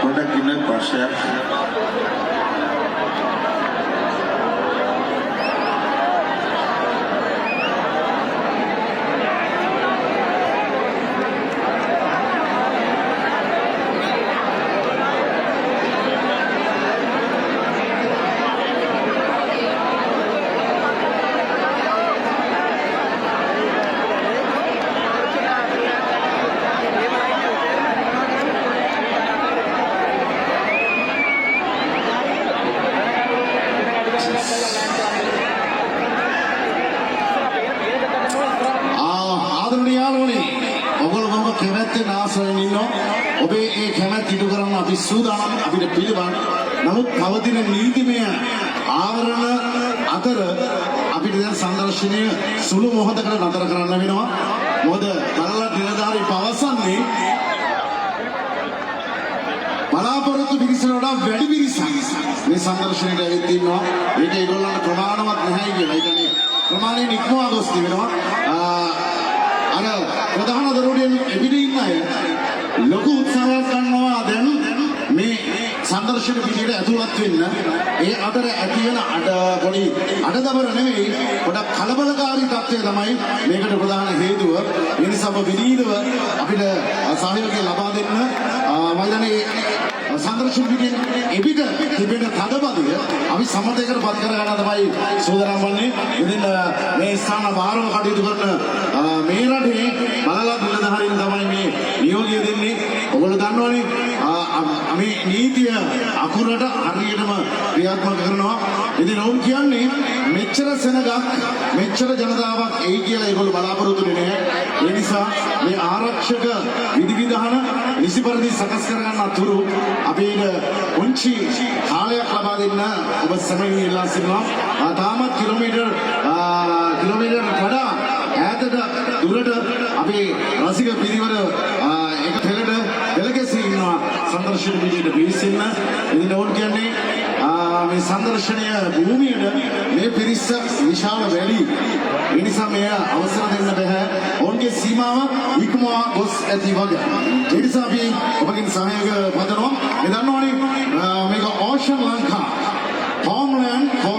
Produk ini pasir. Sudan අපිට පිළිවන් නමුත් කවදින නීතිමය ආවරණ අතර අපිට දැන් සංදර්ශනය සුළු මොහොතකට නතර කරන්න වෙනවා මොකද බලලා නිලධාරී පවසන්නේ බලාපොරොත්තු පිරිසට වඩා වැඩි පිරිසක් මේ සංදර්ශනයට ඇවිත් ඉන්නවා ඒක ඒගොල්ලන්ට ප්‍රමාණවත් නැහැ කියලා. ඒ කියන්නේ ප්‍රමාණයෙන් ඉක්මවා ගොස් තිබෙනවා. අර ප්‍රධාන දරුවෙන් එපිට ඉන්න අය ලොකු උත්සාහයක් ගන්නවා දැන් මේ සංදර්ශන පිටියට ඇතුළත් වෙන්න. ඒ අතර ඇති වෙන පොඩි අඩදබර නෙවෙයි පොඩක් කලබලකාරී තත්ත්වය තමයි මේකට ප්‍රධාන හේතුව. ඒ නිසා විනීතව අපිට සහයෝගය ලබා දෙන්න වයිදනේ සංදර්ශන පිටින් එපිට තිබෙන තදබදිය අපි සමතයකට පත් කර ගන්න තමයි සෝදරම් වන්නේ. ඉතින් මේ ස්ථාන බාරව කටයුතු කරන මේ රටේ බලලා නිලධාරීන් තමයි මේ නියෝගය දෙන්නේ. ඔයගොල්ලෝ දන්නවනේ මේ නීතිය අකුරට හරියටම ක්‍රියාත්මක කරනවා. ඉතින් ඔවුන් කියන්නේ මෙච්චර සෙනගක් මෙච්චර ජනතාවක් එයි කියලා ඒගොල්ලෝ බලාපොරොත්තු වෙන්නේ නැහැ. ඒ නිසා මේ ආරක්ෂක විධිවිධාන නිසි පරිදි සකස් කර ගන්න අතුරු අපිට උන්චි කාලයක් ලබා දෙන්න ඔබ සමගින් ඉල්ලා සිටිනවා. තාමත් කිලෝමීටර් වඩා ඈතට දුරට අපේ රසික පිරිවර එක පෙළට පෙළගැසී ඉන්නවා සංදර්ශන පිටියට පිවිසෙන්න. ඉතින් ඕන් කියන්නේ මේ සංදර්ශනය භූමියට මේ පිරිස විශාල වැඩි. ඒ නිසා මේ අවසර දෙන්න බෑ. ඔවුන්ගේ සීමාව ඉක්මවා ගොස් ඇති වගේ. ඒ නිසා අපි ඔබගෙන් සහයෝගය පදනවා. මේ දන්නවනේ මේක ඕෂන් ලංකා Homeland for